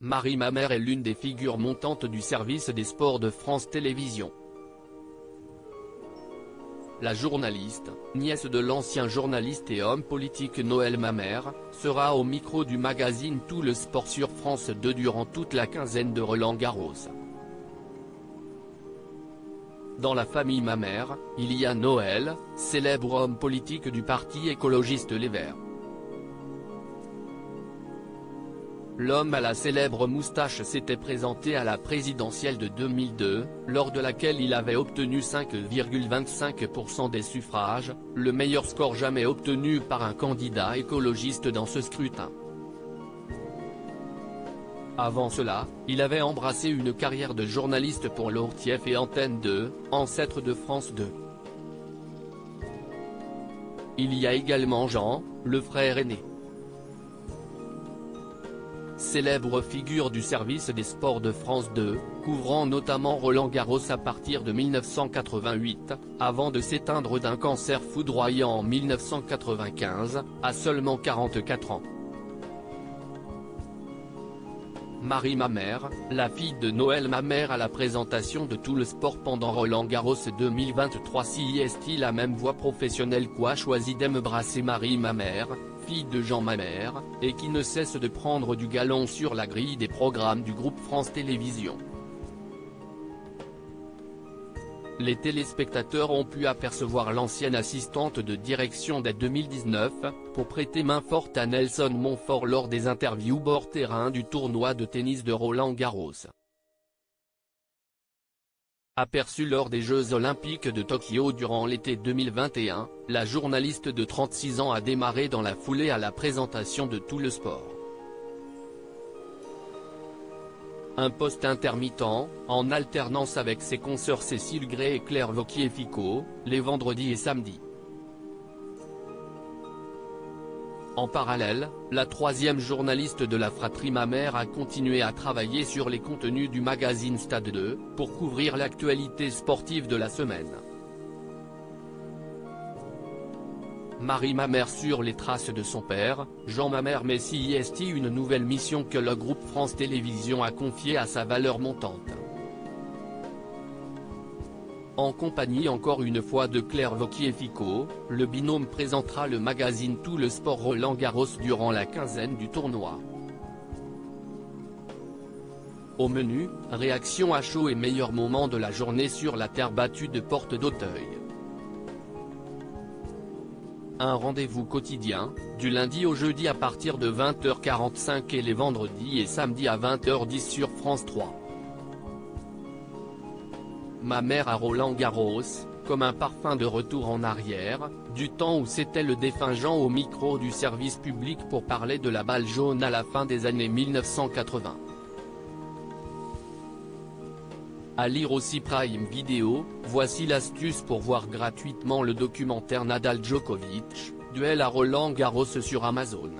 Marie Mamère est l'une des figures montantes du service des sports de France Télévisions. La journaliste, nièce de l'ancien journaliste et homme politique Noël Mamère, sera au micro du magazine Tout le Sport sur France 2 durant toute la quinzaine de Roland-Garros. Dans la famille Mamère, il y a Noël, célèbre homme politique du parti écologiste Les Verts. L'homme à la célèbre moustache s'était présenté à la présidentielle de 2002, lors de laquelle il avait obtenu 5,25% des suffrages, le meilleur score jamais obtenu par un candidat écologiste dans ce scrutin. Avant cela, il avait embrassé une carrière de journaliste pour l'ORTF et Antenne 2, ancêtre de France 2. Il y a également Jean, le frère aîné. Célèbre figure du service des sports de France 2, couvrant notamment Roland-Garros à partir de 1988, avant de s'éteindre d'un cancer foudroyant en 1995, à seulement 44 ans. Marie Mamère, la fille de Noël Mamère à la présentation de Tout le Sport pendant Roland-Garros 2023. Si est-il la même voie professionnelle qu'a choisi d'embrasser Marie Mamère, fille de Jean Mamère, et qui ne cesse de prendre du galon sur la grille des programmes du groupe France Télévisions. Les téléspectateurs ont pu apercevoir l'ancienne assistante de direction dès 2019, pour prêter main forte à Nelson Montfort lors des interviews bord terrain du tournoi de tennis de Roland-Garros. Aperçue lors des Jeux Olympiques de Tokyo durant l'été 2021, la journaliste de 36 ans a démarré dans la foulée à la présentation de Tout le Sport. Un poste intermittent, en alternance avec ses consoeurs Cécile Gray et Claire Vauquier-Ficot, les vendredis et samedis. En parallèle, la troisième journaliste de la fratrie Mamère a continué à travailler sur les contenus du magazine Stade 2, pour couvrir l'actualité sportive de la semaine. Marie Mamère sur les traces de son père, Jean Mamère. Mais si est une nouvelle mission que le groupe France Télévisions a confiée à sa valeur montante. En compagnie encore une fois de Claire Vauquier-Ficot, le binôme présentera le magazine Tout le Sport Roland-Garros durant la quinzaine du tournoi. Au menu, réaction à chaud et meilleurs moments de la journée sur la terre battue de Porte d'Auteuil. Un rendez-vous quotidien, du lundi au jeudi à partir de 20h45 et les vendredis et samedis à 20h10 sur France 3. Mamère à Roland-Garros, comme un parfum de retour en arrière, du temps où c'était le défunt Jean au micro du service public pour parler de la balle jaune à la fin des années 1980. À lire aussi Prime Video, voici l'astuce pour voir gratuitement le documentaire Nadal-Djokovic, duel à Roland-Garros sur Amazon.